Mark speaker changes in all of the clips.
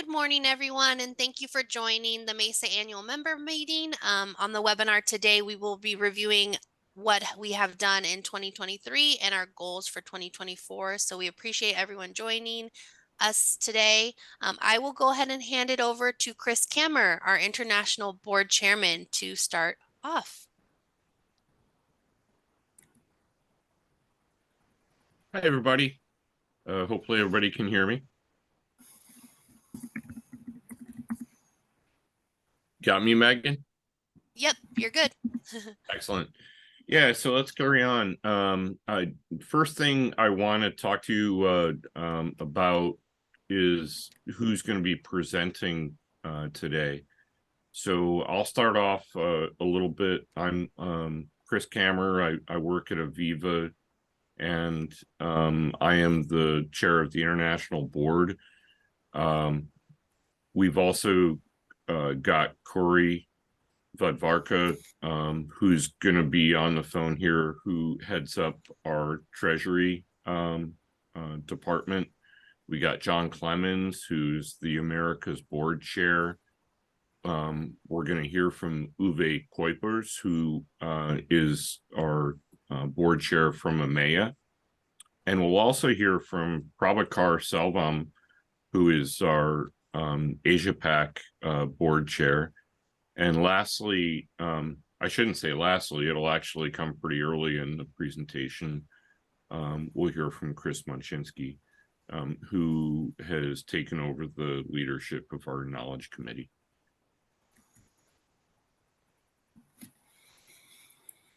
Speaker 1: Good morning, everyone, and thank you for joining the MESA annual member meeting. On the webinar today, we will be reviewing what we have done in 2023 and our goals for 2024. So we appreciate everyone joining us today. I will go ahead and hand it over to Chris Kammer, our International Board Chairman, to start off.
Speaker 2: Hi, everybody. Hopefully everybody can hear me. Got me, Megan?
Speaker 1: Yep, you're good.
Speaker 2: Excellent. Yeah, so let's carry on. First thing I want to talk to you about is who's going to be presenting today. So I'll start off a little bit. I'm Chris Kammer. I work at Aviva, and I am the chair of the International Board. We've also got Corey Vadvarka, who's going to be on the phone here, who heads up our Treasury department. We got John Clemens, who's the Americas Board Chair. We're going to hear from Uwe Kuipers, who is our board chair from EMEA. And we'll also hear from Prabhakar Selvam, who is our Asia Pac board chair. And lastly, I shouldn't say lastly, it'll actually come pretty early in the presentation. We'll hear from Chris Munchinski, who has taken over the leadership of our Knowledge Committee.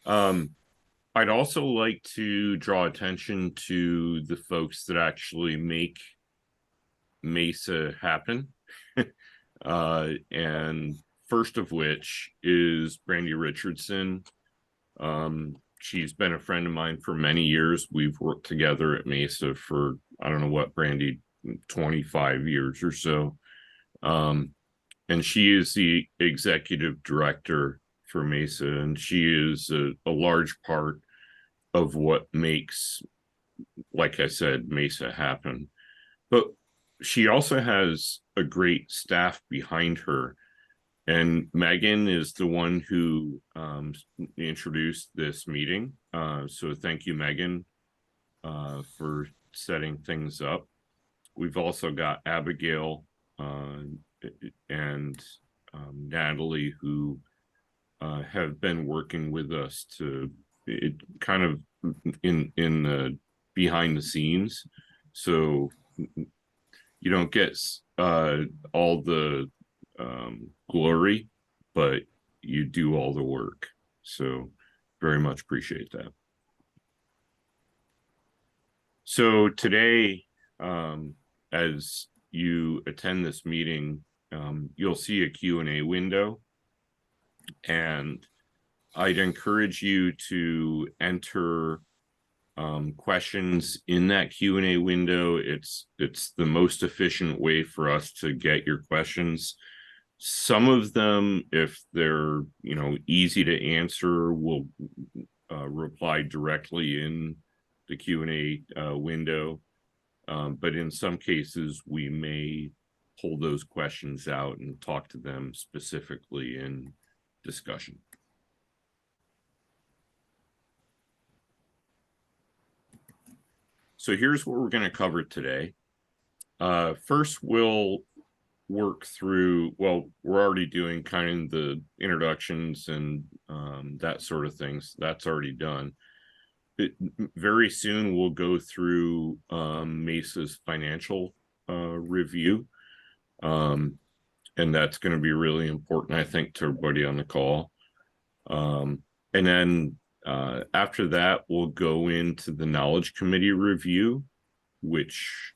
Speaker 2: I'd also like to draw attention to the folks that actually make MESA happen. And first of which is Brandy Richardson. She's been a friend of mine for many years. We've worked together at MESA for, I don't know what, Brandy, 25 years or so. And she is the executive director for MESA, and she is a large part of what makes, like I said, MESA happen. But she also has a great staff behind her. And Megan is the one who introduced this meeting. So thank you, Megan, for setting things up. We've also got Abigail and Natalie, who have been working with us to kind of in the behind the scenes. So you don't get all the glory, but you do all the work. So very much appreciate that. So today, as you attend this meeting, you'll see a Q&A window, and I'd encourage you to enter questions in that Q&A window. It's the most efficient way for us to get your questions. Some of them, if they're easy to answer, will reply directly in the Q&A window. But in some cases, we may pull those questions out and talk to them specifically in discussion. So here's what we're going to cover today. First, we'll work through, well, we're already doing kind of the introductions and that sort of things. That's already done. Very soon, we'll go through MESA's financial review. And that's going to be really important, I think, to everybody on the call. And then after that, we'll go into the Knowledge Committee review, which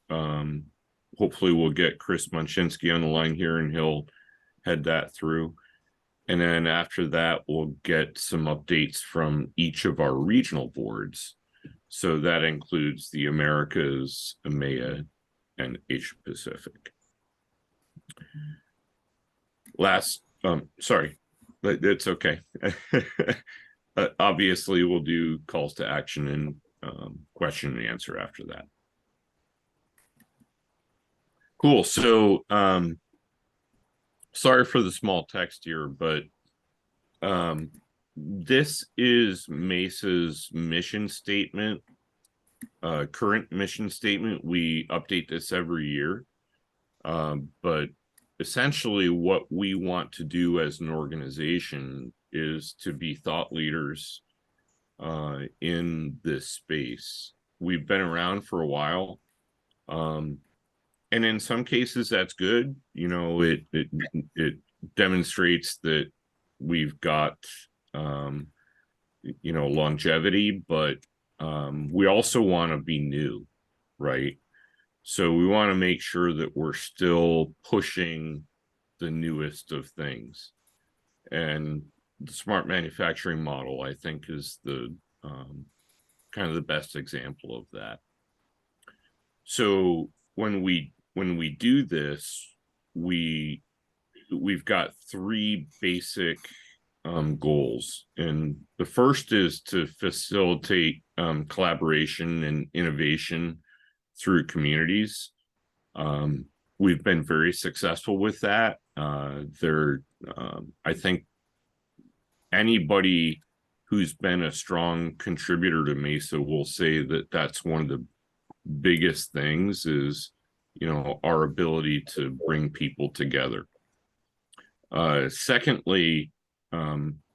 Speaker 2: hopefully we'll get Chris Munchinski on the line here, and he'll head that through. And then after that, we'll get some updates from each of our regional boards. So that includes the Americas, EMEA, and Asia Pacific. Sorry, it's okay. Obviously, we'll do calls to action and question and answer after that. Cool. So, sorry for the small text here, but this is MESA's mission statement, current mission statement. We update this every year, but essentially, what we want to do as an organization is to be thought leaders in this space. We've been around for a while. And in some cases that's good. It demonstrates that we've got um longevity, but we also want to be new, right? So we want to make sure that we're still pushing the newest of things. And the smart manufacturing model, I think, is the kind of the best example of that. So when we do this, we've got three basic goals, and the first is to facilitate collaboration and innovation through communities. Um, we've been very successful with that. I think anybody who's been a strong contributor to MESA will say that that's one of the biggest things is our ability to bring people together. Secondly,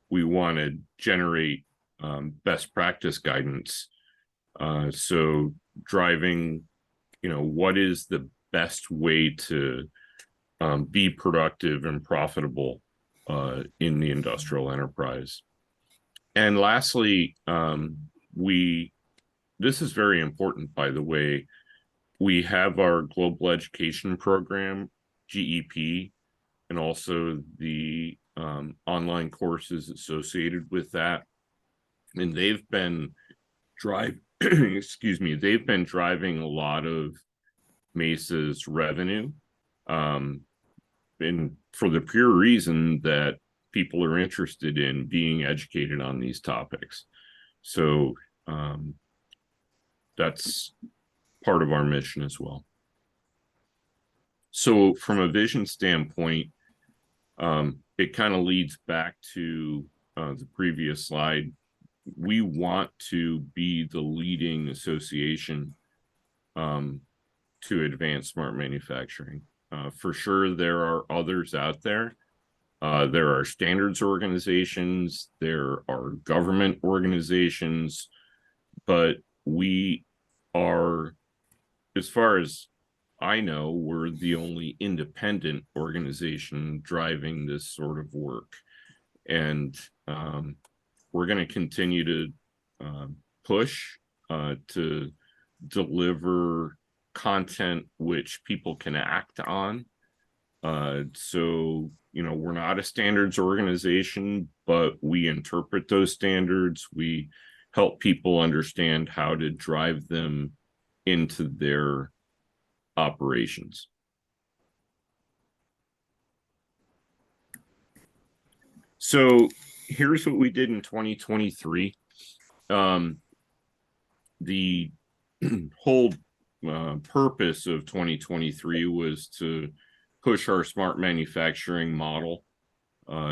Speaker 2: we want to generate best practice guidance. So driving, what is the best way to be productive and profitable in the industrial enterprise. And lastly, we this is very important, by the way. We have our global education program, GEP, and also the online courses associated with that. And they've been excuse me, they've been driving a lot of MESA's revenue. And for the pure reason that people are interested in being educated on these topics. So that's part of our mission as well. So from a vision standpoint, it kind of leads back to the previous slide. We want to be the leading association to advance smart manufacturing. For sure, there are others out there. There are standards organizations, there are government organizations, but we are, as far as I know, we're the only independent organization driving this sort of work. And we're going to continue to push to deliver content which people can act on. So, we're not a standards organization, but we interpret those standards. We help people understand how to drive them into their operations. So here's what we did in 2023. The whole purpose of 2023 was to push our smart manufacturing model.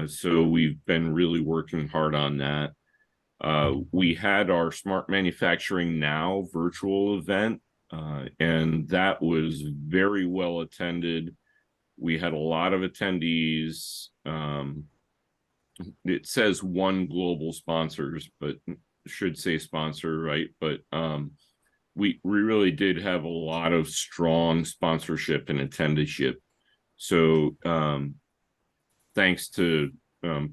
Speaker 2: So we've been really working hard on that. We had our Smart Manufacturing Now virtual event, and that was very well attended. We had a lot of attendees. It says one global sponsors, but should say sponsor, right? But we really did have a lot of strong sponsorship and attendance. So thanks to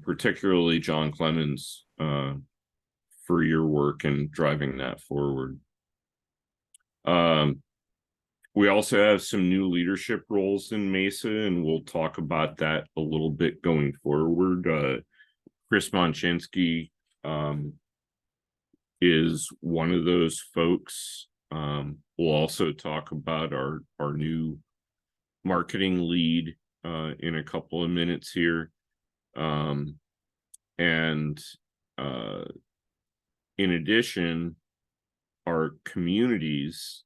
Speaker 2: particularly John Clemens for your work in driving that forward. We also have some new leadership roles in MESA, and we'll talk about that a little bit going forward. Chris Monchinsky is one of those folks. We'll also talk about our new marketing lead in a couple of minutes here. And in addition, our communities,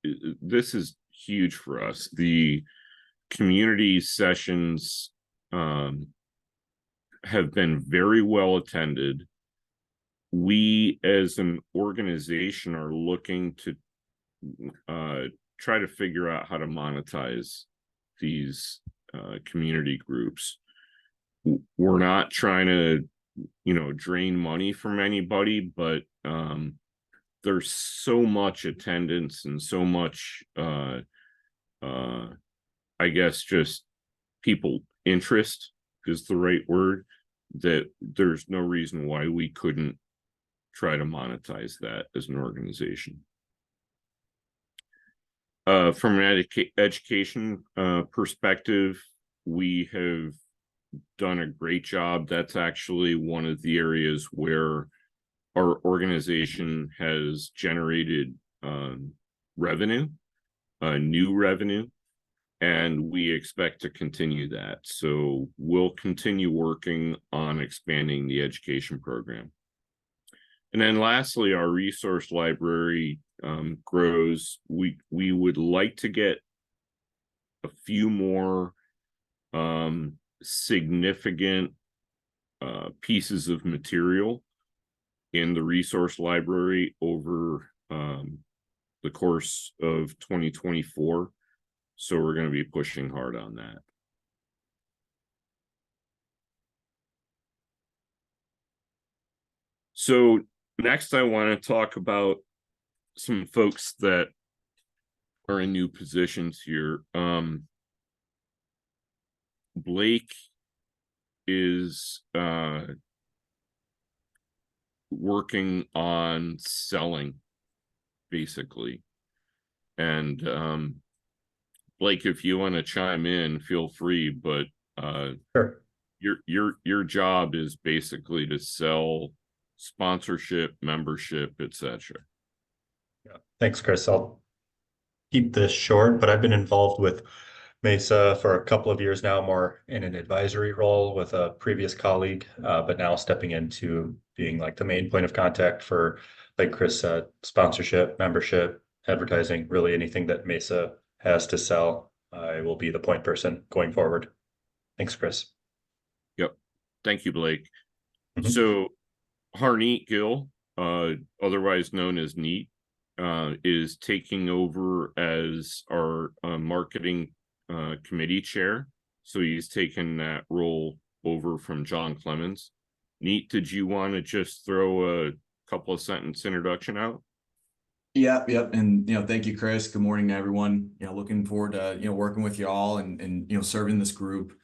Speaker 2: this is huge for us. The community sessions have been very well attended. We as an organization are looking to try to figure out how to monetize these community groups. We're not trying to, drain money from anybody, but there's so much attendance and so much, I guess, just people interest is the right word, that there's no reason why we couldn't try to monetize that as an organization. From an education perspective, we have done a great job. That's actually one of the areas where our organization has generated revenue, new revenue, and we expect to continue that. So we'll continue working on expanding the education program. And then lastly, our resource library grows. We would like to get a few more significant pieces of material in the resource library over the course of 2024. So we're going to be pushing hard on that. So next, I want to talk about some folks that are in new positions here. Blake is working on selling, basically. And Blake, if you want to chime in, feel free, but
Speaker 3: Sure.
Speaker 2: your job is basically to sell sponsorship, membership, etc.
Speaker 3: Yeah. Thanks, Chris. I'll keep this short, but I've been involved with MESA for a couple of years now, more in an advisory role with a previous colleague, but now stepping into being like the main point of contact for, like Chris said, sponsorship, membership, advertising, really anything that MESA has to sell. I will be the point person going forward. Thanks, Chris.
Speaker 2: Yep. Thank you, Blake.
Speaker 3: Mhm.
Speaker 2: So Harneet Gill, otherwise known as Neat, is taking over as our marketing committee chair. So he's taken that role over from John Clemens. Neat, did you want to just throw a couple of sentence introduction out?
Speaker 4: Yep. And, thank you, Chris. Good morning to everyone. Looking forward to, working with you all and serving this group.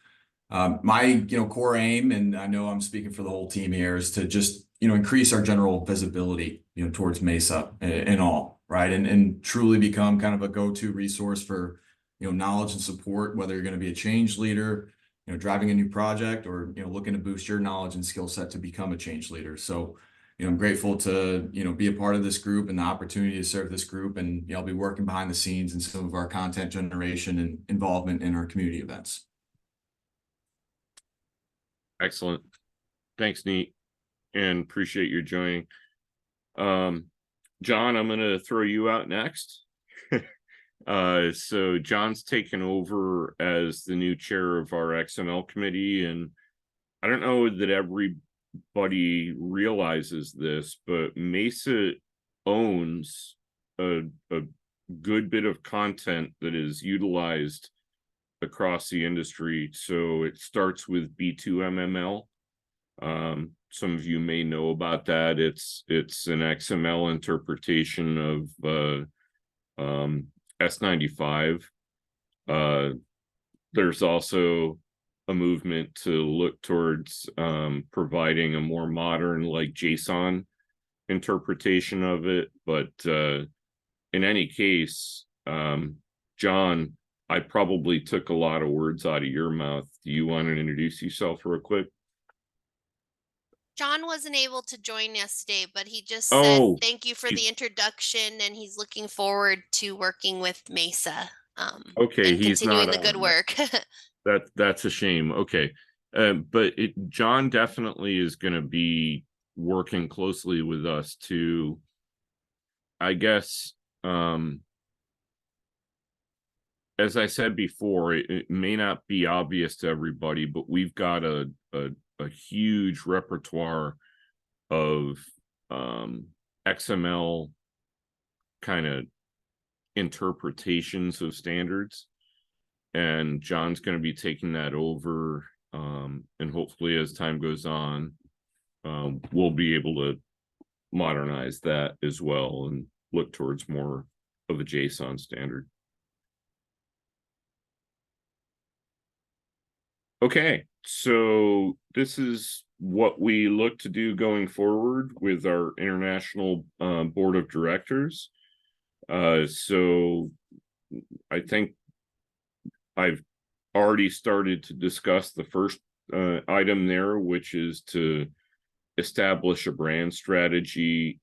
Speaker 4: My, core aim, and I know I'm speaking for the whole team here, is to just, increase our general visibility, towards MESA and all, right? And truly become kind of a go-to resource for, knowledge and support, whether you're going to be a change leader, driving a new project, or, looking to boost your knowledge and skill set to become a change leader. So, I'm grateful to, be a part of this group and the opportunity to serve this group. And, I'll be working behind the scenes in some of our content generation and involvement in our community events.
Speaker 2: Excellent. Thanks, Neat, and appreciate your joining. John, I'm going to throw you out next. So John's taken over as the new chair of our XML committee, and I don't know that everybody realizes this, but MESA owns a good bit of content that is utilized across the industry. So it starts with B2MML. Some of you may know about that. It's an XML interpretation of S95. There's also a movement to look towards providing a more modern, like JSON interpretation of it. But in any case, John, I probably took a lot of words out of your mouth. Do you want to introduce yourself real quick?
Speaker 1: John wasn't able to join us today, but he just said thank you for the introduction, and he's looking forward to working with MESA.
Speaker 2: Okay,
Speaker 1: and
Speaker 2: he's
Speaker 1: continuing
Speaker 2: not
Speaker 1: the good
Speaker 2: on.
Speaker 1: work.
Speaker 2: That's a shame. Okay, but John definitely is going to be working closely with us to, I guess, as I said before, it may not be obvious to everybody, but we've got a huge repertoire of XML kind of interpretations of standards. And John's going to be taking that over. And hopefully as time goes on, we'll be able to modernize that as well and look towards more of a JSON standard. Okay, so this is what we look to do going forward with our international board of directors. So I think I've already started to discuss the first item there, which is to establish a brand strategy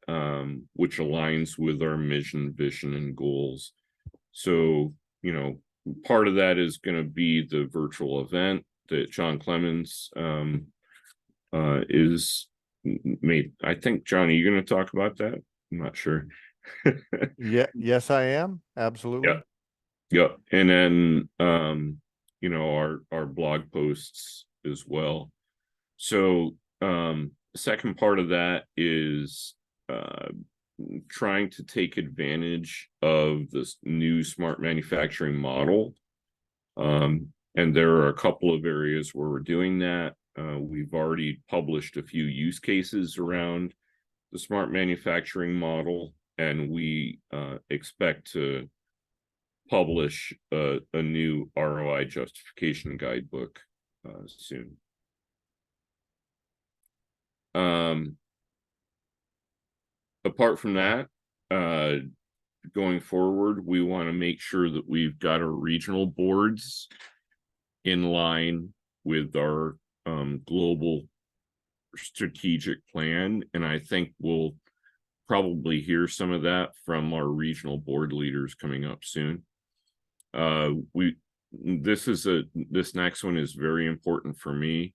Speaker 2: which aligns with our mission, vision, and goals. So, you know, part of that is going to be the virtual event that John Clemens is made. I think, John, are you going to talk about that? I'm not sure.
Speaker 5: Yeah, yes, I am. Absolutely.
Speaker 2: Yeah. Yeah. And then you know, our blog posts as well. So the second part of that is trying to take advantage of this new smart manufacturing model. And there are a couple of areas where we're doing that. We've already published a few use cases around the smart manufacturing model, and we expect to publish a new ROI justification guidebook soon. Apart from that, going forward, we want to make sure that we've got our regional boards in line with our global strategic plan. And I think we'll probably hear some of that from our regional board leaders coming up soon. This next one is very important for me.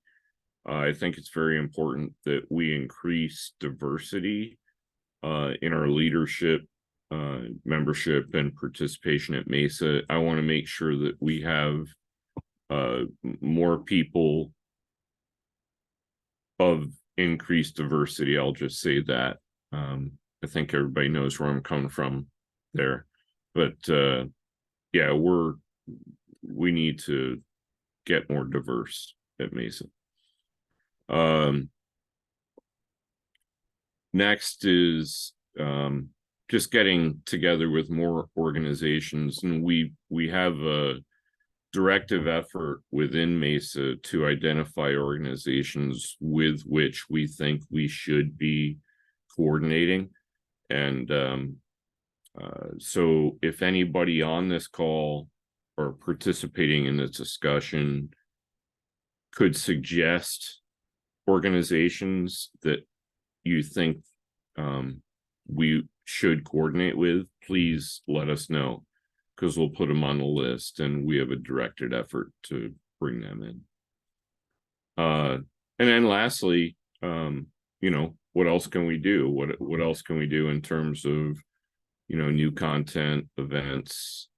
Speaker 2: I think it's very important that we increase diversity in our leadership, membership, and participation at MESA. I want to make sure that we have more people of increased diversity. I'll just say that. I think everybody knows where I'm coming from there, but yeah, we need to get more diverse at MESA. Next is just getting together with more organizations, and we have a directive effort within MESA to identify organizations with which we think we should be coordinating. And so if anybody on this call or participating in this discussion could suggest organizations that you think we should coordinate with, please let us know, because we'll put them on the list and we have a directed effort to bring them in. And then lastly, you know, what else can we do? What else can we do in terms of, you know, new content, events,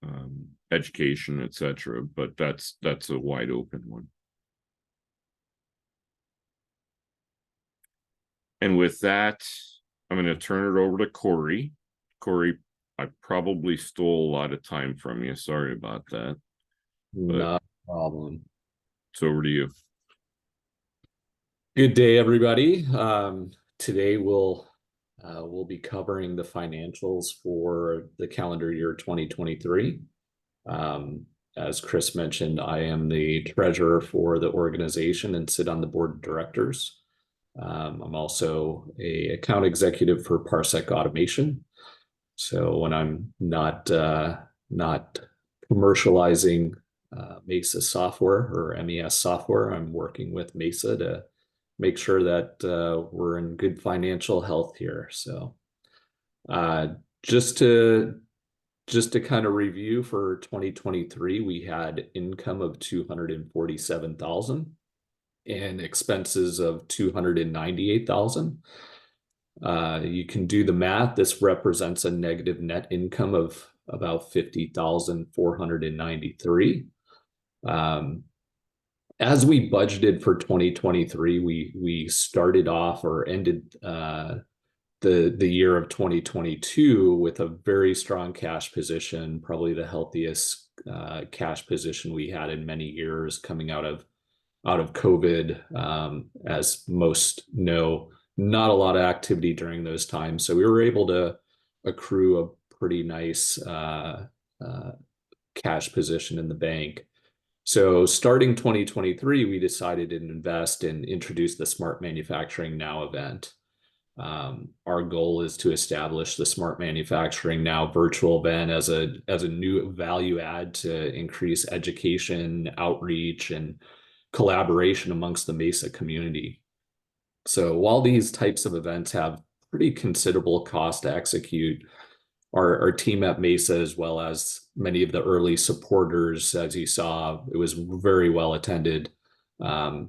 Speaker 2: education, etc. But that's a wide open one. And with that, I'm going to turn it over to Corey. Corey, I probably stole a lot of time from you. Sorry about that.
Speaker 6: Not a problem.
Speaker 2: It's over to you.
Speaker 6: Good day, everybody. Today we'll be covering the financials for the calendar year 2023. As Chris mentioned, I am the treasurer for the organization and sit on the board of directors. I'm also an account executive for Parsec Automation. So when I'm not commercializing MESA software or MES software, I'm working with MESA to make sure that we're in good financial health here. So just to kind of review, for 2023, we had income of $247,000 and expenses of $298,000. You can do the math. This represents a negative net income of about 50,493. As we budgeted for 2023, we started off or ended the year of 2022 with a very strong cash position, probably the healthiest cash position we had in many years coming out of COVID. As most know, not a lot of activity during those times, so we were able to accrue a pretty nice cash position in the bank. So starting 2023, we decided to invest and introduce the Smart Manufacturing Now event. Our goal is to establish the Smart Manufacturing Now virtual event as a new value add to increase education, outreach, and collaboration amongst the MESA community. So while these types of events have pretty considerable cost to execute, our team at MESA, as well as many of the early supporters, as you saw, it was very well attended.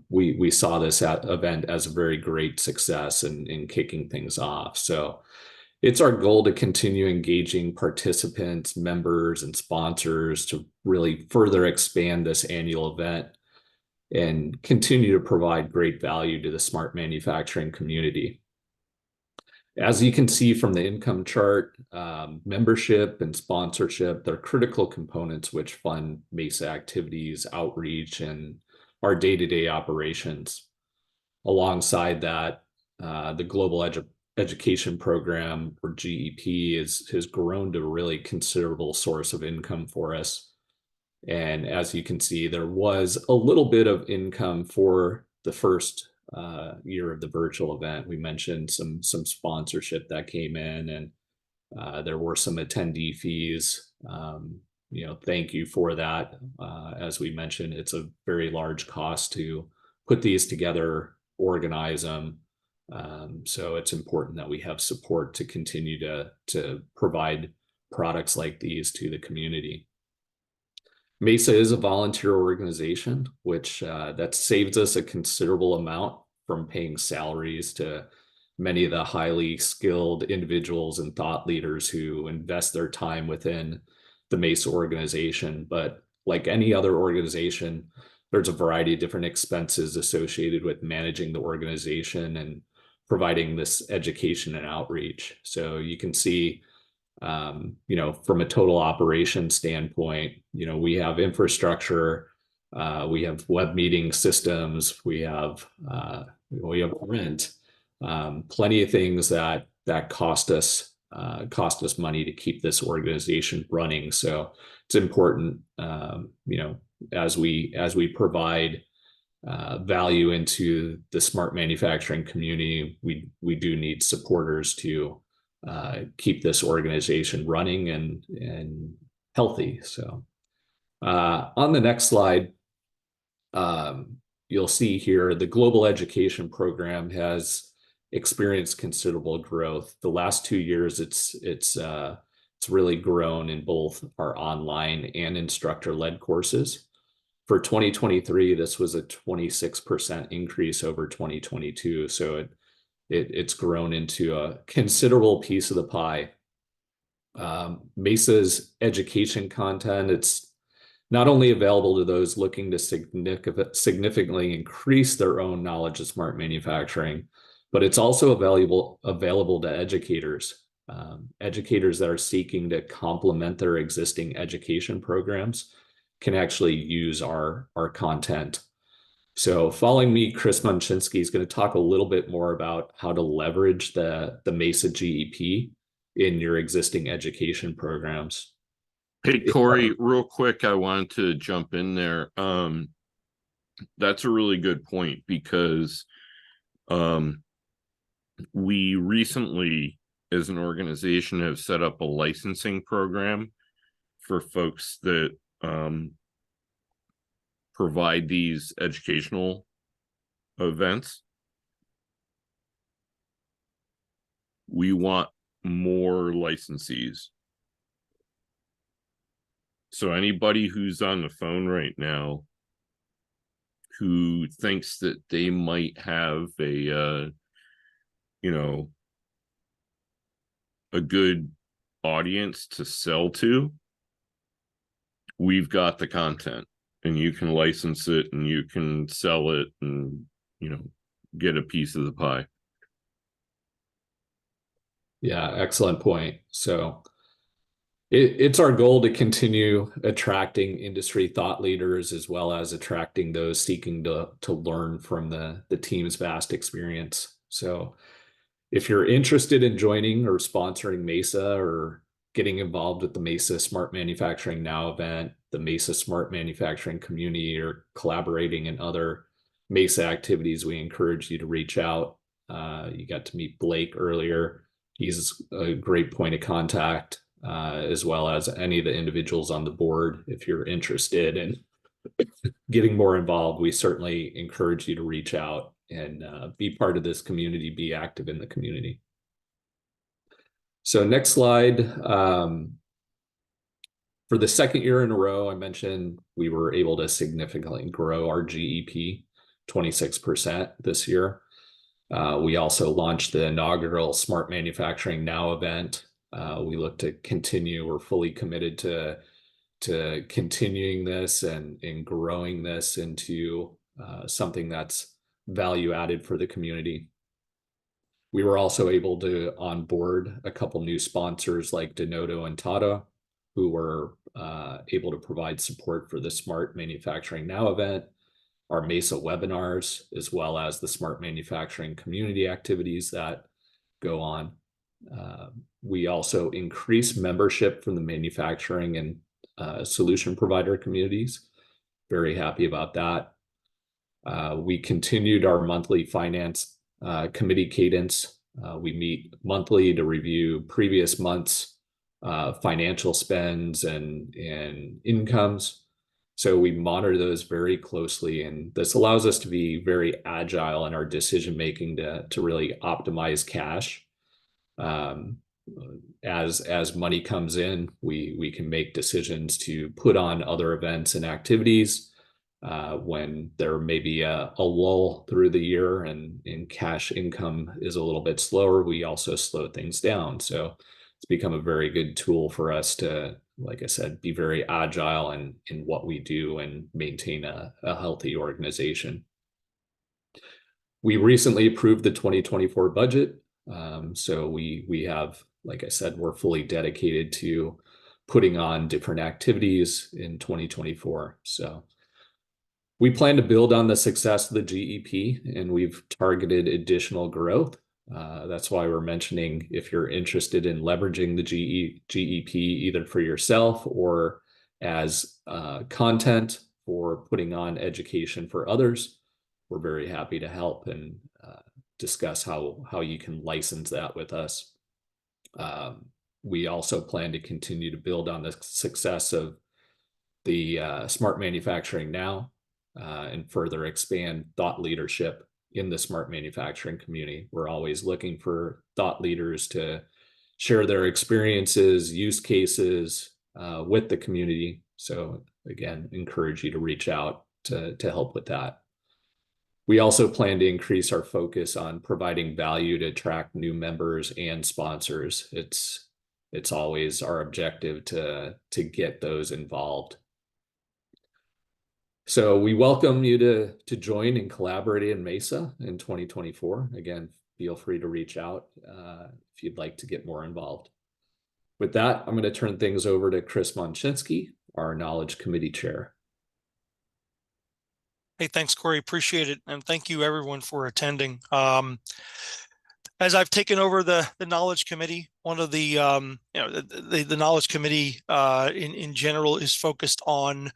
Speaker 6: We saw this event as a very great success in kicking things off. So it's our goal to continue engaging participants, members, and sponsors to really further expand this annual event and continue to provide great value to the smart manufacturing community. As you can see from the income chart, membership and sponsorship, they're critical components which fund MESA activities, outreach, and our day-to-day operations. Alongside that, the Global Education Program, or GEP, has grown to a really considerable source of income for us. And as you can see, there was a little bit of income for the first year of the virtual event. We mentioned some sponsorship that came in, and there were some attendee fees. Thank you for that. As we mentioned, it's a very large cost to put these together, organize them. So it's important that we have support to continue to provide products like these to the community. MESA is a volunteer organization, which that saves us a considerable amount from paying salaries to many of the highly skilled individuals and thought leaders who invest their time within the MESA organization. But like any other organization, there's a variety of different expenses associated with managing the organization and providing this education and outreach. So you can see, from a total operation standpoint, we have infrastructure, we have web meeting systems, we have rent, plenty of things that cost us money to keep this organization running. So it's important, as we provide value into the smart manufacturing community, we do need supporters to keep this organization running and healthy. So on the next slide, you'll see here the Global Education Program has experienced considerable growth. The last 2 years, it's really grown in both our online and instructor-led courses. For 2023, this was a 26% increase over 2022. So it's grown into a considerable piece of the pie. MESA's education content, it's not only available to those looking to significantly increase their own knowledge of smart manufacturing, but it's also available to educators, educators that are seeking to complement their existing education programs can actually use our content. So following me, Chris Munchinsky is going to talk a little bit more about how to leverage the MESA GEP in your existing education programs.
Speaker 2: Hey, Corey, real quick, I wanted to jump in there. That's a really good point, because we recently, as an organization, have set up a licensing program for folks that provide these educational events. We want more licensees. So anybody who's on the phone right now who thinks that they might have a good audience to sell to, we've got the content, and you can license it and you can sell it and, you know, get a piece of the pie.
Speaker 6: Yeah, excellent point. So it's our goal to continue attracting industry thought leaders as well as attracting those seeking to learn from the team's vast experience. So if you're interested in joining or sponsoring MESA or getting involved with the MESA Smart Manufacturing Now event, the MESA Smart Manufacturing community, or collaborating in other MESA activities, we encourage you to reach out. You got to meet Blake earlier. He's a great point of contact, as well as any of the individuals on the board. If you're interested in getting more involved, we certainly encourage you to reach out and be part of this community, be active in the community. So next slide. For the second year in a row, I mentioned we were able to significantly grow our GEP, 26% this year. We also launched the inaugural Smart Manufacturing Now event. We look to continue. We're fully committed to continuing this and growing this into something that's value added for the community. We were also able to onboard a couple new sponsors like Denodo and Tata, who were able to provide support for the Smart Manufacturing Now event, our MESA webinars, as well as the Smart Manufacturing community activities that go on. We also increased membership from the manufacturing and solution provider communities. Very happy about that. We continued our monthly finance committee cadence. We meet monthly to review previous months' financial spends and incomes. So we monitor those very closely, and this allows us to be very agile in our decision making to really optimize cash. As money comes in, we can make decisions to put on other events and activities. When there may be a lull through the year and cash income is a little bit slower, we also slow things down. So it's become a very good tool for us to, like I said, be very agile in what we do and maintain a healthy organization. We recently approved the 2024 budget. So we have, like I said, we're fully dedicated to putting on different activities in 2024. So we plan to build on the success of the GEP, and we've targeted additional growth. That's why we're mentioning if you're interested in leveraging the GEP either for yourself or as content for putting on education for others, we're very happy to help and discuss how you can license that with us. We also plan to continue to build on the success of the Smart Manufacturing Now and further expand thought leadership in the smart manufacturing community. We're always looking for thought leaders to share their experiences, use cases with the community. So again, encourage you to reach out to help with that. We also plan to increase our focus on providing value to attract new members and sponsors. It's always our objective to get those involved. So we welcome you to join and collaborate in MESA in 2024. Again, feel free to reach out if you'd like to get more involved. With that, I'm going to turn things over to Chris Monchinsky, our Knowledge Committee Chair.
Speaker 7: Hey, thanks, Corey. Appreciate it. And thank you, everyone, for attending. As I've taken over the Knowledge Committee, one of the, the Knowledge Committee in general is focused on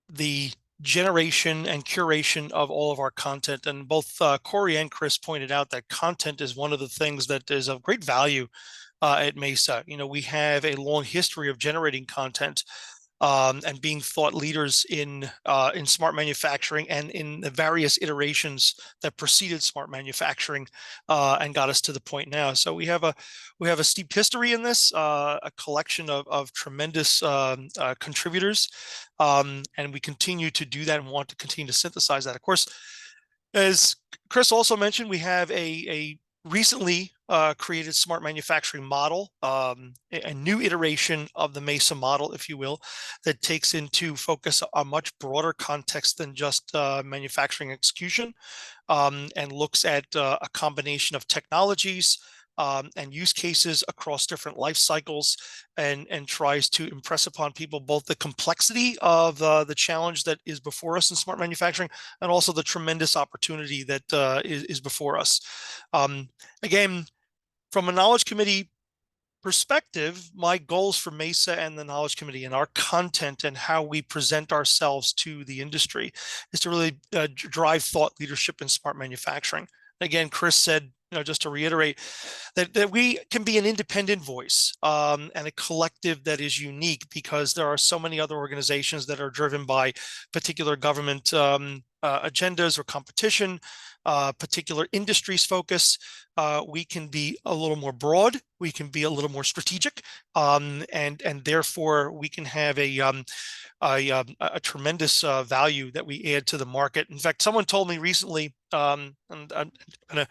Speaker 7: the generation and curation of all of our content. And both Corey and Chris pointed out that content is one of the things that is of great value at MESA. We have a long history of generating content and being thought leaders in smart manufacturing and in the various iterations that preceded smart manufacturing and got us to the point now. So we have a steep history in this, a collection of tremendous contributors, and we continue to do that and want to continue to synthesize that. Of course, as Chris also mentioned, we have a recently created smart manufacturing model, a new iteration of the MESA model, if you will, that takes into focus a much broader context than just manufacturing execution, and looks at a combination of technologies and use cases across different life cycles, and tries to impress upon people both the complexity of the challenge that is before us in smart manufacturing, and also the tremendous opportunity that is before us. Again, from a knowledge committee perspective, my goals for MESA and the knowledge committee and our content and how we present ourselves to the industry is to really drive thought leadership in smart manufacturing. Again, Chris said, just to reiterate, that we can be an independent voice and a collective that is unique, because there are so many other organizations that are driven by particular government agendas or competition, particular industries focus. We can be a little more broad. We can be a little more strategic, and therefore we can have a tremendous value that we add to the market. In fact, someone told me recently, and I'm going to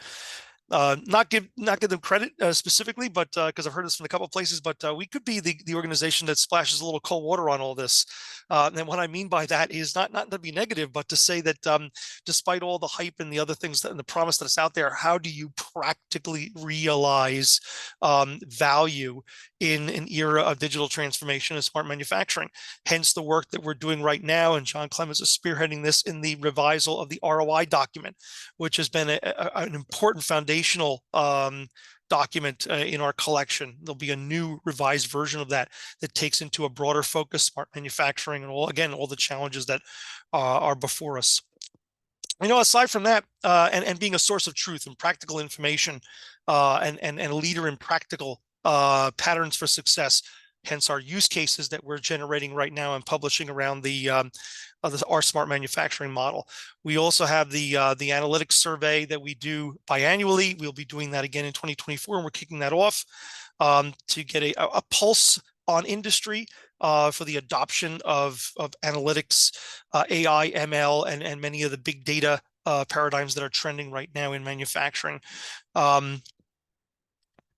Speaker 7: not give them credit specifically, but because I've heard this from a couple of places, but we could be the organization that splashes a little cold water on all this. And what I mean by that is not to be negative, but to say that despite all the hype and the other things and the promise that's out there, how do you practically realize value in an era of digital transformation and smart manufacturing? Hence the work that we're doing right now, and John Clemens is spearheading this in the revisal of the ROI document, which has been an important foundational document in our collection. There'll be a new revised version of that takes into a broader focus smart manufacturing and all the challenges that are before us. Aside from that, and being a source of truth and practical information, and a leader in practical patterns for success, hence our use cases that we're generating right now and publishing around our smart manufacturing model. We also have the analytics survey that we do biannually. We'll be doing that again in 2024, and we're kicking that off to get a pulse on industry for the adoption of analytics, AI, ML, and many of the big data paradigms that are trending right now in manufacturing.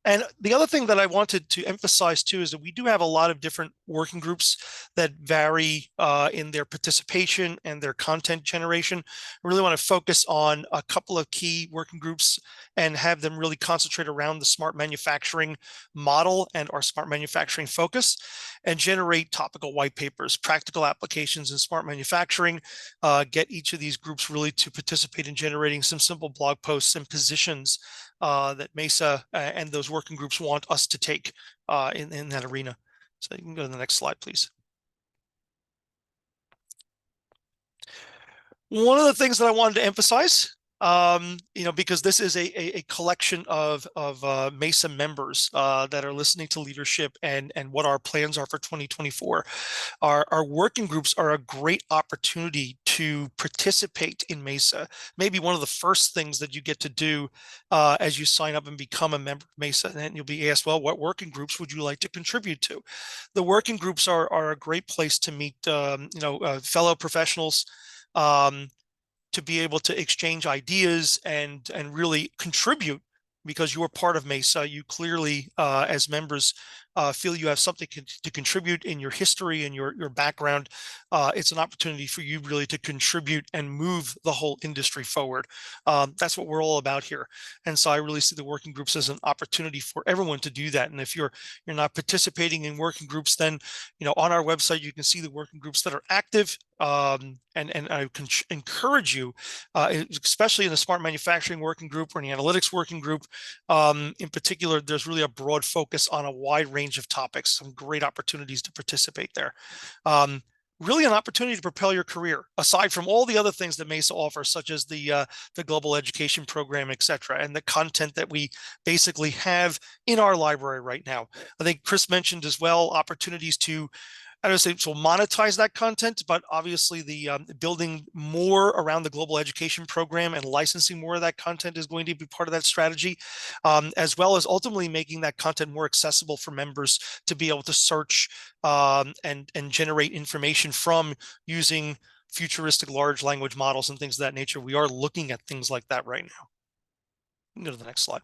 Speaker 7: And the other thing that I wanted to emphasize too is that we do have a lot of different working groups that vary in their participation and their content generation. I really want to focus on a couple of key working groups and have them really concentrate around the smart manufacturing model and our smart manufacturing focus, and generate topical white papers, practical applications in smart manufacturing, get each of these groups really to participate in generating some simple blog posts and positions that MESA and those working groups want us to take in that arena. So you can go to the next slide, please. One of the things that I wanted to emphasize, because this is a collection of MESA members that are listening to leadership and what our plans are for 2024. Our working groups are a great opportunity to participate in MESA. Maybe one of the first things that you get to do as you sign up and become a member of MESA, and you'll be asked, well, what working groups would you like to contribute to? The working groups are a great place to meet fellow professionals, to be able to exchange ideas and really contribute, because you are part of MESA. You clearly, as members, feel you have something to contribute in your history and your background. It's an opportunity for you really to contribute and move the whole industry forward. That's what we're all about here. And so I really see the working groups as an opportunity for everyone to do that. And if you're not participating in working groups, then on our website you can see the working groups that are active. And I can encourage you, especially in the smart manufacturing working group or in the analytics working group, in particular, there's really a broad focus on a wide range of topics, some great opportunities to participate there. Really an opportunity to propel your career, aside from all the other things that MESA offers, such as the global education program, et cetera, and the content that we basically have in our library right now. I think Chris mentioned as well opportunities to, I don't say so monetize that content, but obviously the building more around the global education program and licensing more of that content is going to be part of that strategy, as well as ultimately making that content more accessible for members to be able to search and generate information from, using futuristic large language models and things of that nature. We are looking at things like that right now. Go to the next slide.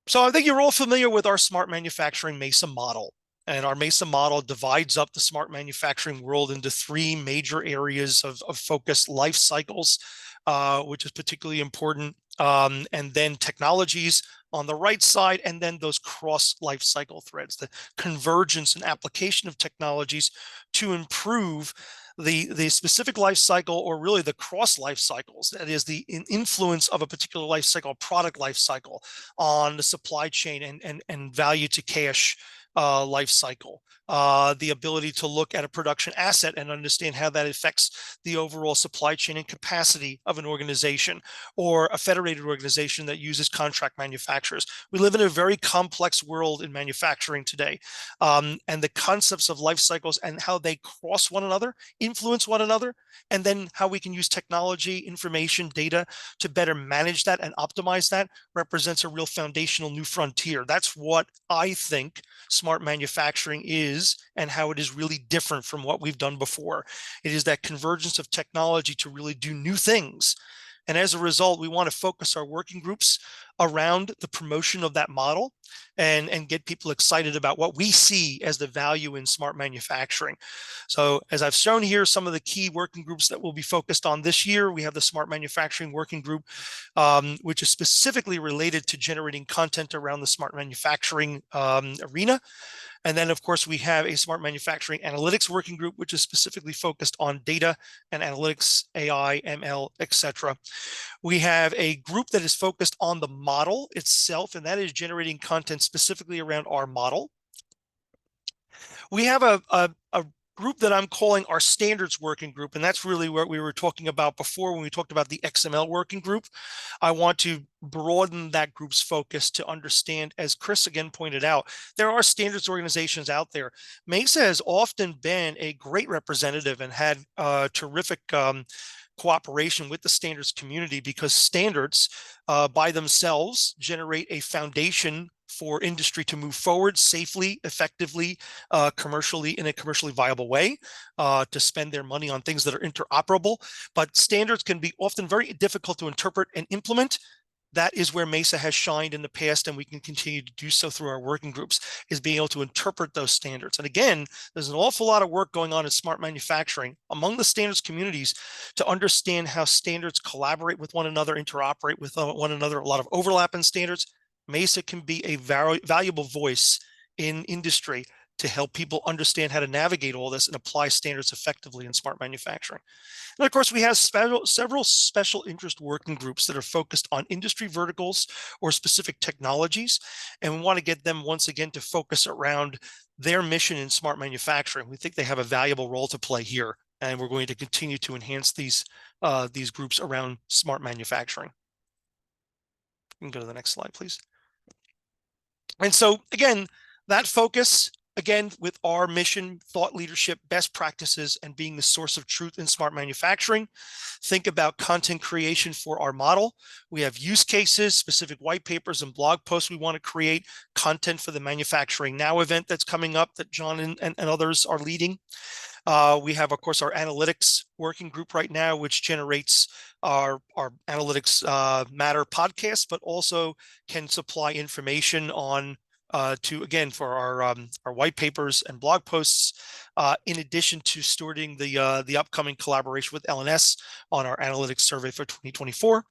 Speaker 7: So I think you're all familiar with our smart manufacturing MESA model. And our MESA model divides up the smart manufacturing world into three major areas of focus: life cycles, which is particularly important, and then technologies on the right side, and then those cross life cycle threads, the convergence and application of technologies to improve the specific life cycle, or really the cross life cycles, that is the influence of a particular life cycle, product life cycle, on the supply chain and value to cash life cycle. The ability to look at a production asset and understand how that affects the overall supply chain and capacity of an organization, or a federated organization that uses contract manufacturers. We live in a very complex world in manufacturing today, and the concepts of life cycles and how they cross one another, influence one another, and then how we can use technology, information, data to better manage that and optimize that represents a real foundational new frontier. That's what I think smart manufacturing is, and how it is really different from what we've done before. It is that convergence of technology to really do new things. And as a result, we want to focus our working groups around the promotion of that model, and get people excited about what we see as the value in smart manufacturing. So as I've shown here, some of the key working groups that will be focused on this year, we have the Smart Manufacturing Working Group, which is specifically related to generating content around the smart manufacturing arena. And then, of course, we have a Smart Manufacturing Analytics Working Group, which is specifically focused on data and analytics, AI, ML, etc. We have a group that is focused on the model itself, and that is generating content specifically around our model. We have a group that I'm calling our standards working group, and that's really what we were talking about before when we talked about the XML working group. I want to broaden that group's focus to understand, as Chris again pointed out, there are standards organizations out there. MESA has often been a great representative and had terrific cooperation with the standards community, because standards by themselves generate a foundation for industry to move forward safely, effectively, commercially, in a commercially viable way, to spend their money on things that are interoperable. But standards can be often very difficult to interpret and implement. That is where MESA has shined in the past, and we can continue to do so through our working groups, is being able to interpret those standards. And again, there's an awful lot of work going on in smart manufacturing among the standards communities to understand how standards collaborate with one another, interoperate with one another, a lot of overlap in standards. MESA can be a very valuable voice in industry to help people understand how to navigate all this and apply standards effectively in smart manufacturing. And of course, we have several special interest working groups that are focused on industry verticals or specific technologies. And we want to get them once again to focus around their mission in smart manufacturing. We think they have a valuable role to play here, and we're going to continue to enhance these groups around smart manufacturing. You can go to the next slide, please. And so again, that focus, again, with our mission, thought leadership, best practices, and being the source of truth in smart manufacturing. Think about content creation for our model. We have use cases, specific white papers and blog posts we want to create, content for the Manufacturing Now event that's coming up that John and others are leading. We have, of course, our analytics working group right now, which generates our analytics matter podcast, but also can supply information on for our white papers and blog posts, in addition to stewarding the upcoming collaboration with LNS on our analytics survey for 2024.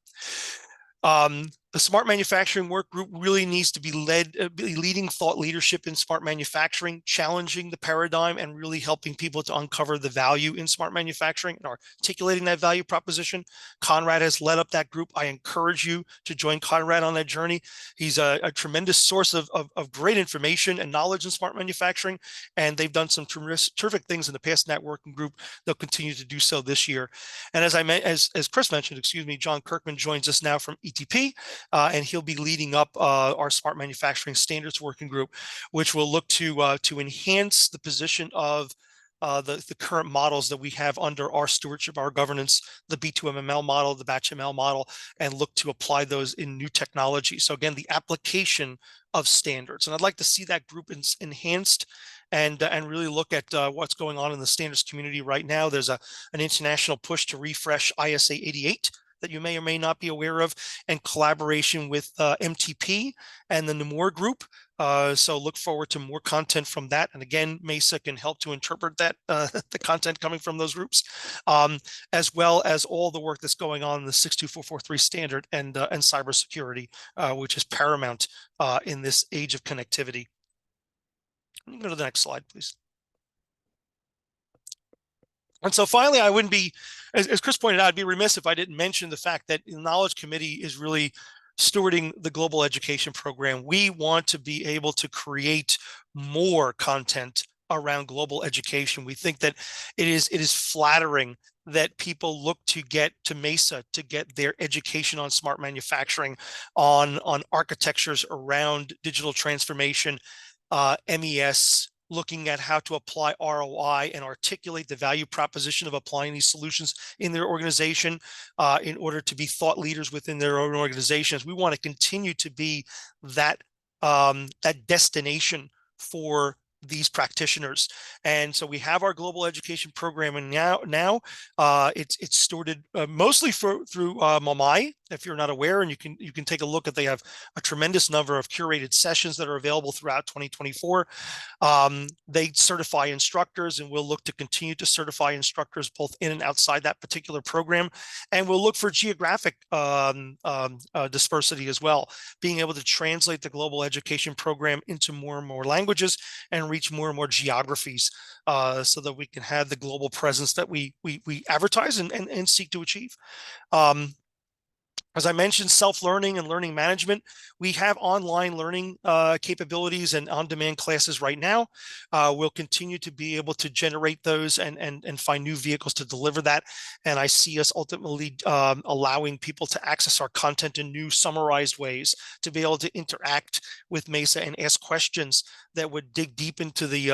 Speaker 7: The smart manufacturing work group really needs to be leading thought leadership in smart manufacturing, challenging the paradigm, and really helping people to uncover the value in smart manufacturing and articulating that value proposition. Conrad has led up that group. I encourage you to join Conrad on that journey. He's a tremendous source of great information and knowledge in smart manufacturing, and they've done some terrific things in the past in that working group. They'll continue to do so this year. And as Chris mentioned, John Kirkman joins us now from ETP. And he'll be leading up our smart manufacturing standards working group, which will look to enhance the position of the current models that we have under our stewardship, our governance, the B2MML model, the BatchML model, and look to apply those in new technology. So again, the application of standards. And I'd like to see that group enhanced and really look at what's going on in the standards community right now. There's an international push to refresh ISA 88. that you may or may not be aware of, and collaboration with MTP and the Nemore Group. So look forward to more content from that. And again, MESA can help to interpret that the content coming from those groups, as well as all the work that's going on in the 62443 standard and cybersecurity, which is paramount in this age of connectivity. Go to the next slide, please. And so finally, I wouldn't be, as Chris pointed out, I'd be remiss if I didn't mention the fact that the Knowledge Committee is really stewarding the global education program. We want to be able to create more content around global education. We think that it is flattering that people look to get to MESA to get their education on smart manufacturing, on architectures around digital transformation, MES, looking at how to apply ROI and articulate the value proposition of applying these solutions in their organization in order to be thought leaders within their own organizations. We want to continue to be that that destination for these practitioners. And so we have our global education program, and now it's stewarded mostly through MAMI, if you're not aware, and you can take a look at, they have a tremendous number of curated sessions that are available throughout 2024. They certify instructors, and we'll look to continue to certify instructors both in and outside that particular program. And we'll look for geographic dispersity as well, being able to translate the global education program into more and more languages and reach more and more geographies, so that we can have the global presence that we advertise and seek to achieve. As I mentioned, self-learning and learning management. We have online learning capabilities and on-demand classes right now. We'll continue to be able to generate those and find new vehicles to deliver that. And I see us ultimately allowing people to access our content in new summarized ways, to be able to interact with MESA and ask questions that would dig deep into the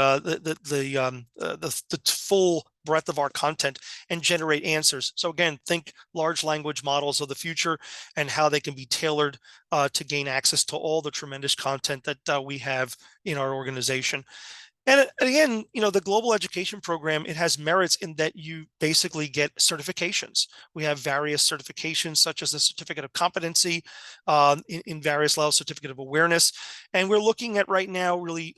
Speaker 7: full breadth of our content and generate answers. So again, think large language models of the future and how they can be tailored to gain access to all the tremendous content that we have in our organization. And again, the global education program, it has merits in that you basically get certifications. We have various certifications, such as the certificate of competency in various levels, certificate of awareness. And we're looking at right now really,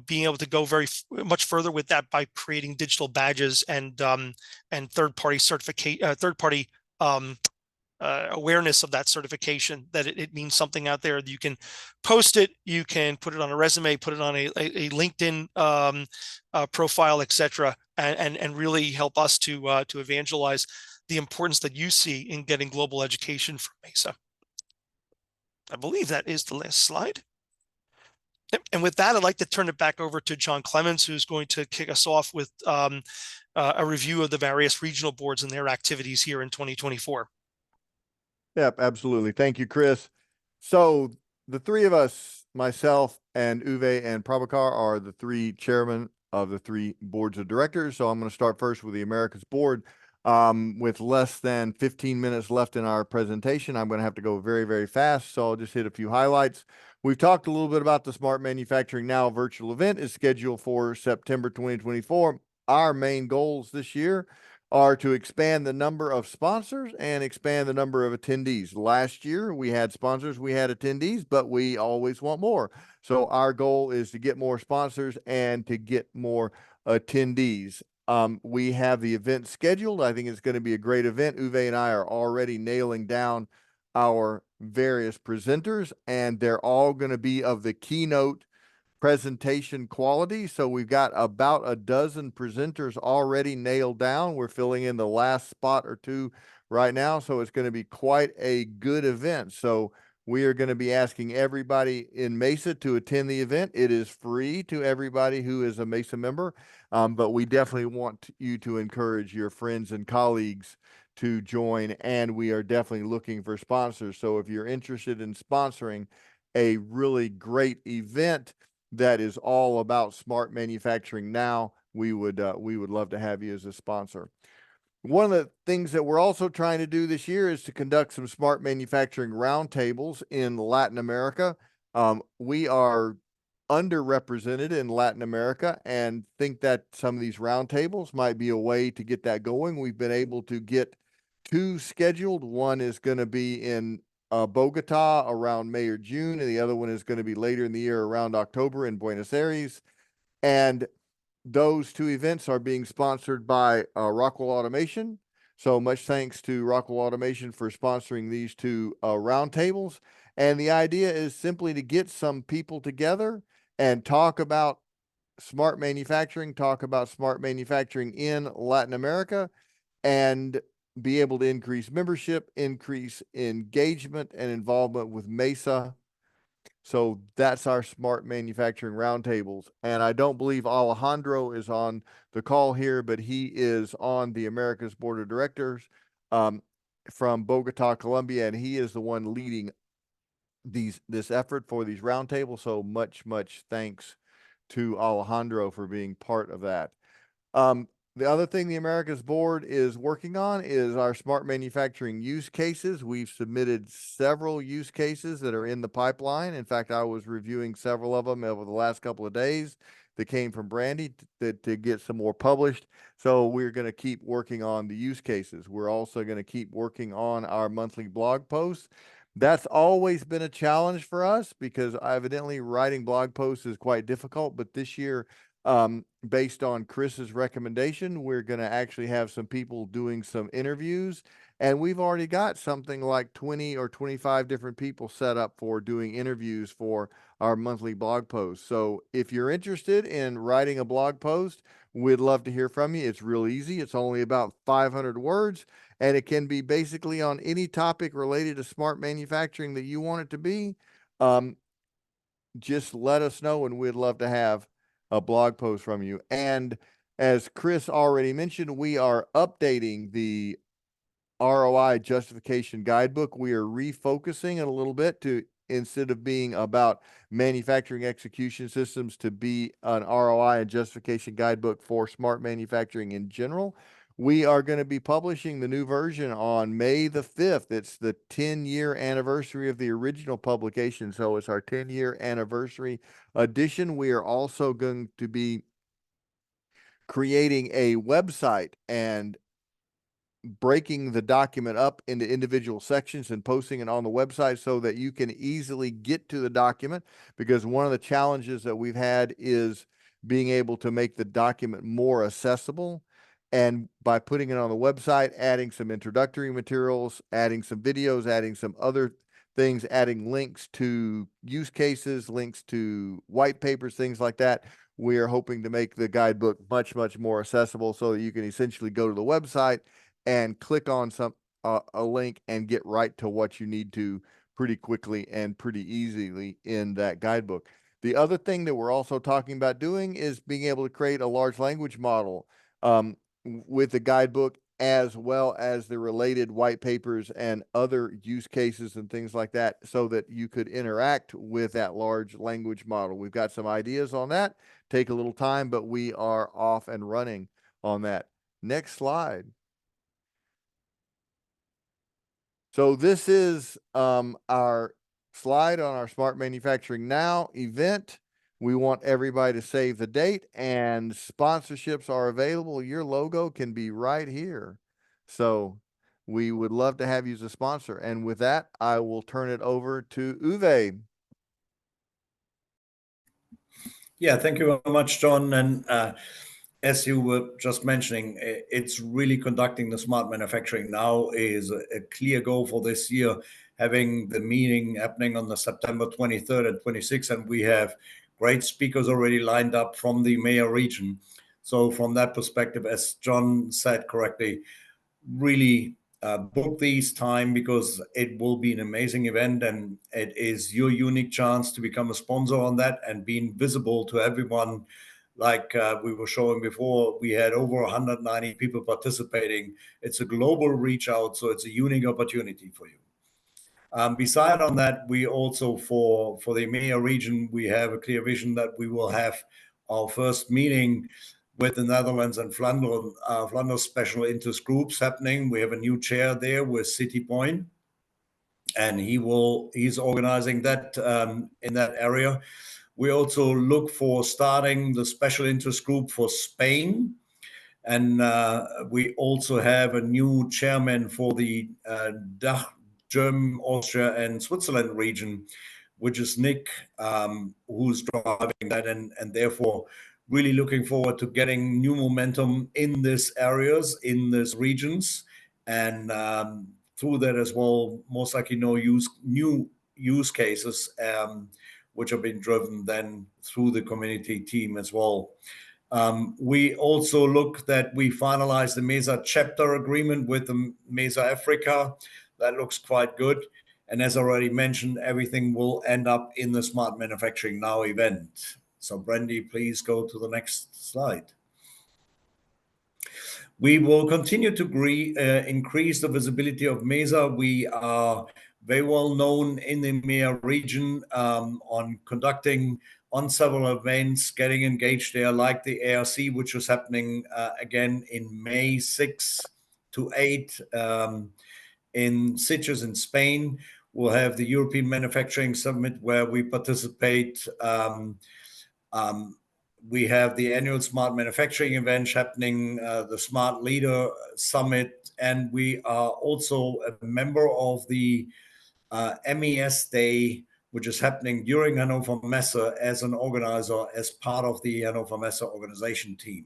Speaker 7: being able to go very much further with that by creating digital badges and third-party certificate, awareness of that certification, that it means something out there. You can post it, you can put it on a resume, put it on a LinkedIn profile, etc., and really help us to evangelize the importance that you see in getting global education from MESA. I believe that is the last slide. And with that, I'd like to turn it back over to John Clemens, who's going to kick us off with a review of the various regional boards and their activities here in 2024.
Speaker 5: Yep, absolutely. Thank you, Chris. So the three of us, myself and Uwe and Prabhakar, are the three chairmen of the three boards of directors. So I'm going to start first with the Americas board. With less than 15 minutes left in our presentation, I'm going to have to go very, very fast. So I'll just hit a few highlights. We've talked a little bit about the Smart Manufacturing Now virtual event is scheduled for September 2024. Our main goals this year are to expand the number of sponsors and expand the number of attendees. Last year, we had sponsors, we had attendees, but we always want more. So our goal is to get more sponsors and to get more attendees. We have the event scheduled. I think it's going to be a great event. Uwe and I are already nailing down our various presenters, and they're all going to be of the keynote presentation quality. So we've got about a dozen presenters already nailed down. We're filling in the last spot or two right now. So it's going to be quite a good event. So we are going to be asking everybody in MESA to attend the event. It is free to everybody who is a MESA member, but we definitely want you to encourage your friends and colleagues to join, and we are definitely looking for sponsors. So if you're interested in sponsoring a really great event that is all about smart manufacturing now, we would love to have you as a sponsor. One of the things that we're also trying to do this year is to conduct some smart manufacturing roundtables in Latin America. We are underrepresented in Latin America and think that some of these roundtables might be a way to get that going. We've been able to get two scheduled. One is going to be in Bogota around May or June, and the other one is going to be later in the year around October in Buenos Aires. And those two events are being sponsored by Rockwell Automation. So much thanks to Rockwell Automation for sponsoring these two roundtables. And the idea is simply to get some people together and talk about smart manufacturing in Latin America, and be able to increase membership, increase engagement and involvement with MESA. So that's our smart manufacturing roundtables. And I don't believe Alejandro is on the call here, but he is on the Americas Board of Directors from Bogota, Colombia, and he is the one leading this effort for these roundtables. So much thanks to Alejandro for being part of that. The other thing the Americas Board is working on is our smart manufacturing use cases. We've submitted several use cases that are in the pipeline. In fact, I was reviewing several of them over the last couple of days that came from Brandy to get some more published. So we're going to keep working on the use cases. We're also going to keep working on our monthly blog posts. That's always been a challenge for us because evidently writing blog posts is quite difficult, but this year, based on Chris's recommendation, we're going to actually have some people doing some interviews, and we've already got something like 20 or 25 different people set up for doing interviews for our monthly blog posts. So if you're interested in writing a blog post, we'd love to hear from you. It's real easy. It's only about 500 words, and it can be basically on any topic related to smart manufacturing that you want it to be. Just let us know, and we'd love to have a blog post from you. And as Chris already mentioned, we are updating the ROI justification guidebook. We are refocusing it a little bit to, instead of being about manufacturing execution systems, to be an ROI and justification guidebook for smart manufacturing in general. We are going to be publishing the new version on May the 5th. It's the 10-year anniversary of the original publication. So it's our 10-year anniversary edition. We are also going to be creating a website and breaking the document up into individual sections and posting it on the website so that you can easily get to the document, because one of the challenges that we've had is being able to make the document more accessible. And by putting it on the website, adding some introductory materials, adding some videos, adding some other things, adding links to use cases, links to white papers, things like that, we are hoping to make the guidebook much more accessible so that you can essentially go to the website and click on a link and get right to what you need to pretty quickly and pretty easily in that guidebook. The other thing that we're also talking about doing is being able to create a large language model with the guidebook, as well as the related white papers and other use cases and things like that, so that you could interact with that large language model. We've got some ideas on that. Take a little time, but we are off and running on that. Next slide. So this is our slide on our Smart Manufacturing Now event. We want everybody to save the date, and sponsorships are available. Your logo can be right here. So we would love to have you as a sponsor. And with that, I will turn it over to Uwe.
Speaker 8: Yeah, thank you very much, John. And as you were just mentioning, it's really conducting the smart manufacturing now is a clear goal for this year, having the meeting happening on the September 23rd and 26th. And we have great speakers already lined up from the MEA region. So from that perspective, as John said correctly, really book these time, because it will be an amazing event, and it is your unique chance to become a sponsor on that and being visible to everyone. Like we were showing before, we had over 190 people participating. It's a global reach out, so it's a unique opportunity for you. Beside on that, we also, for the EMEA region, we have a clear vision that we will have our first meeting with the Netherlands and Flanders special interest groups happening. We have a new chair there with City Point, and he's organizing that in that area. We also look for starting the special interest group for Spain, And we also have a new chairman for the DACH, Germany, Austria, and Switzerland region, which is Nick, who's driving that, and therefore really looking forward to getting new momentum in these areas, in these regions, and through that as well, most likely new use cases, which have been driven then through the community team as well. We also look that we finalized the MESA chapter agreement with the MESA Africa. That looks quite good. And as already mentioned, everything will end up in the Smart Manufacturing Now event. So Brandy, please go to the next slide. We will continue to increase the visibility of MESA. We are very well known in the EMEA region on conducting on several events, getting engaged there, like the ARC, which is happening again in May 6 to 8 in Sitges in Spain. We'll have the European Manufacturing Summit where we participate. We have the annual Smart Manufacturing event happening, the Smart Leader Summit, and we are also a member of the MES Day, which is happening during Hannover MESA as an organizer, as part of the Hannover MESA organization team.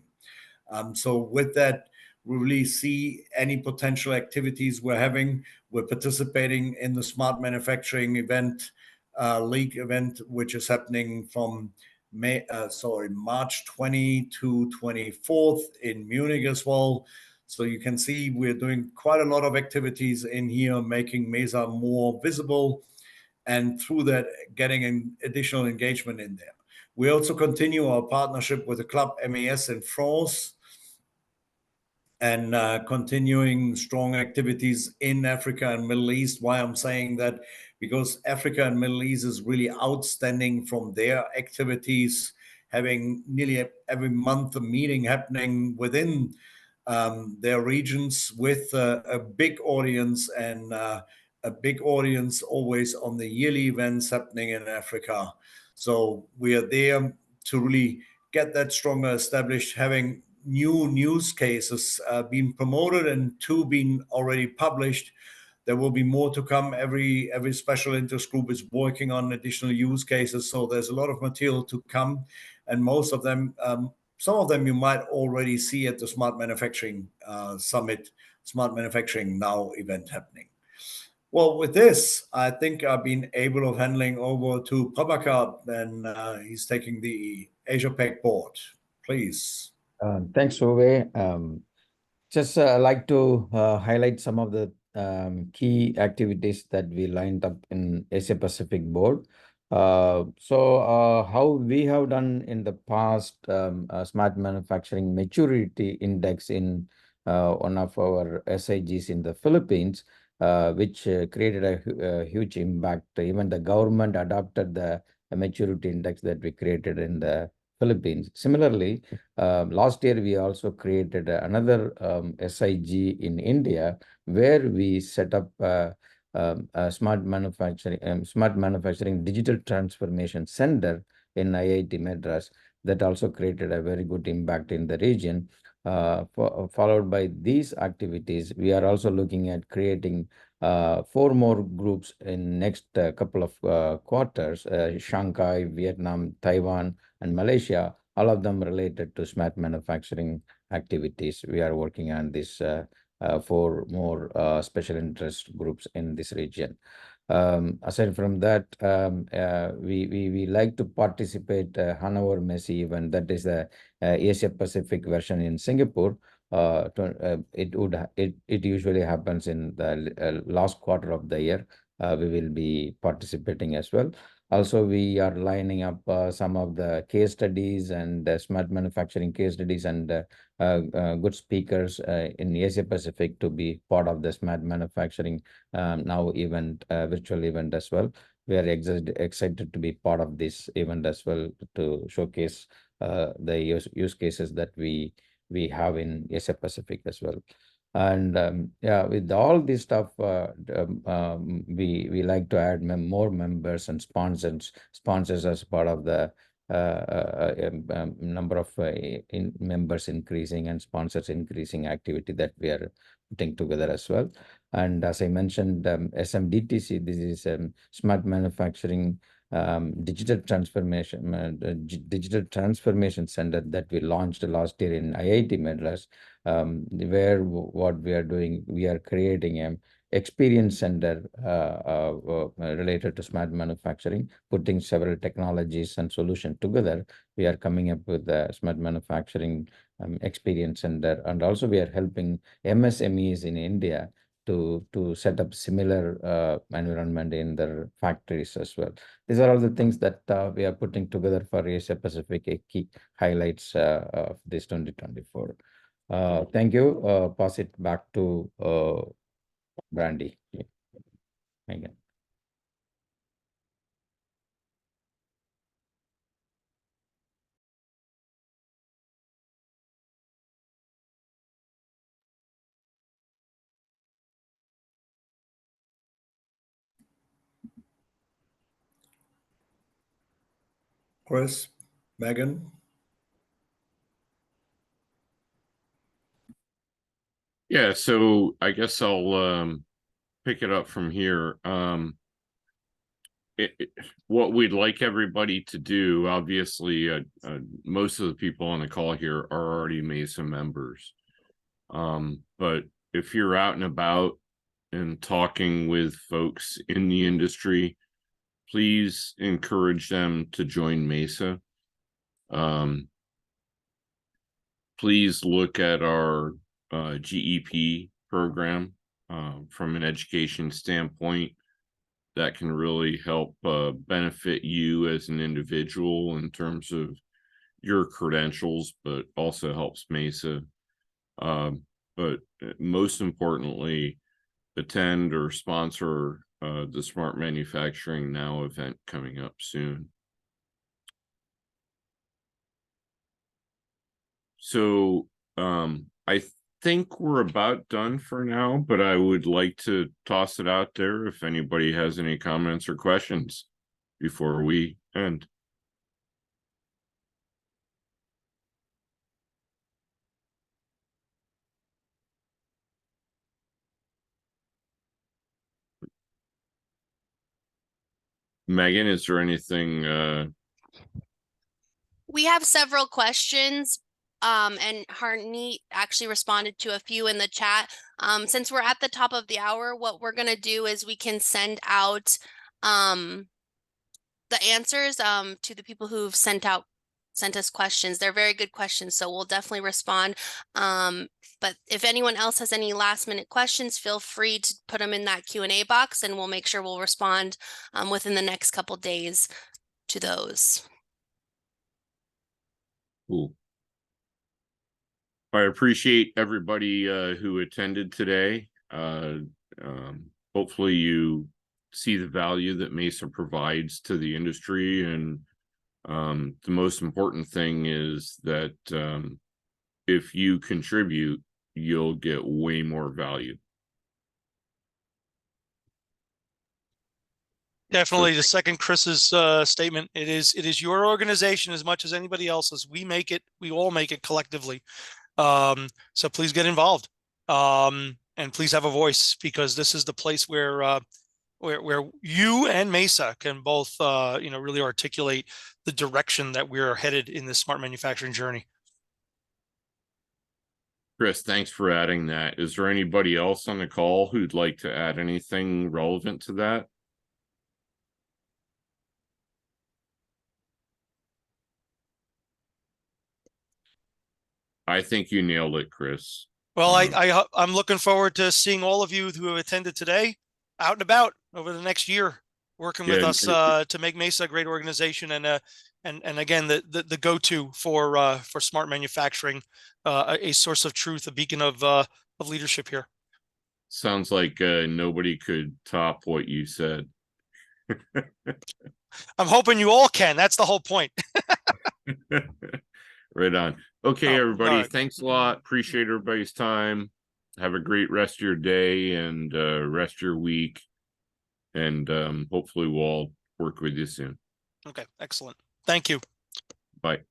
Speaker 8: So with that, we really see any potential activities we're having. We're participating in the Smart Manufacturing event, League event, which is happening from March 20 to 24th in Munich as well. So you can see we're doing quite a lot of activities in here, making MESA more visible, and through that, getting an additional engagement in there. We also continue our partnership with the Club MES in France, and continuing strong activities in Africa and Middle East. Why I'm saying that? Because Africa and Middle East is really outstanding from their activities, having nearly every month a meeting happening within their regions with a big audience, and a big audience always on the yearly events happening in Africa. So we are there to really get that stronger established, having new use cases being promoted and 2 being already published. There will be more to come. Every special interest group is working on additional use cases. So there's a lot of material to come. And most of them, some of them you might already see at the Smart Manufacturing Summit, Smart Manufacturing Now event happening. Well, with this, I think I've been able of handling over to Prabhakar, and he's taking the Asia Pac board. Please.
Speaker 9: Thanks, Uwe. Just like to highlight some of the key activities that we lined up in Asia Pacific board. So how we have done in the past, Smart Manufacturing Maturity Index in one of our SIGs in the Philippines, which created a huge impact. Even the government adopted the maturity index that we created in the Philippines. Similarly, last year we also created another SIG in India, where we set up a smart manufacturing digital transformation center in IIT Madras. That also created a very good impact in the region. Followed by these activities, we are also looking at creating 4 more groups in next couple of quarters: Shanghai, Vietnam, Taiwan, and Malaysia, all of them related to smart manufacturing activities. We are working on this 4 more special interest groups in this region. Aside from that, we like to participate Hannover MESA event, that is the Asia Pacific version in Singapore. It usually happens in the last quarter of the year. We will be participating as well. Also, we are lining up some of the case studies and smart manufacturing case studies and good speakers in Asia Pacific to be part of the Smart Manufacturing Now event, virtual event as well. We are excited to be part of this event as well, to showcase the use cases that we have in Asia Pacific as well. And yeah, with all this stuff, we like to add more members and sponsors as part of the number of members increasing and sponsors increasing activity that we are putting together as well. And as I mentioned, SMDTC, this is Smart Manufacturing Digital Transformation Center that we launched last year in IIT Madras, where what we are doing, we are creating a experience center related to smart manufacturing, putting several technologies and solutions together. We are coming up with the smart manufacturing experience center, and also we are helping MSMEs in India to set up similar environment in their factories as well. These are all the things that we are putting together for Asia Pacific key highlights of this 2024. Thank you. Pass it back to Brandy. Again.
Speaker 8: Chris, Megan.
Speaker 2: Yeah, so I guess I'll pick it up from here. What we'd like everybody to do, obviously, most of the people on the call here are already MESA members. But if you're out and about and talking with folks in the industry, please encourage them to join MESA. Please look at our GEP program from an education standpoint. That can really help benefit you as an individual in terms of your credentials, but also helps MESA. But most importantly, attend or sponsor the Smart Manufacturing Now event coming up soon. So I think we're about done for now, but I would like to toss it out there if anybody has any comments or questions before we end. Megan, is there anything?
Speaker 1: We have several questions, and Harneet actually responded to a few in the chat. Since we're at the top of the hour, what we're gonna do is we can send out the answers to the people who've sent us questions. They're very good questions, so we'll definitely respond. But if anyone else has any last minute questions, feel free to put them in that Q&A box, and we'll make sure we'll respond within the next couple days to those.
Speaker 2: Cool. I appreciate everybody who attended today. Hopefully you see the value that MESA provides to the industry, and the most important thing is that if you contribute, you'll get way more value.
Speaker 7: Definitely, to second Chris's statement, it is your organization as much as anybody else's. We all make it collectively. So please get involved, and please have a voice, because this is the place where you and MESA can both really articulate the direction that we're headed in this smart manufacturing journey.
Speaker 2: Chris, thanks for adding that. Is there anybody else on the call who'd like to add anything relevant to that? I think you nailed it, Chris.
Speaker 7: Well, I'm looking forward to seeing all of you who have attended today out and about over the next year, working with us to make MESA a great organization, and again the go-to for smart manufacturing, a source of truth, a beacon of leadership here.
Speaker 2: Sounds like nobody could top what you said.
Speaker 7: I'm hoping you all can. That's the whole point.
Speaker 2: Right on. Okay, everybody.
Speaker 7: Right.
Speaker 2: Thanks a lot. Appreciate everybody's time. Have a great rest of your day and rest of your week. And hopefully we'll all work with you soon.
Speaker 7: Okay, excellent. Thank you.
Speaker 2: Bye.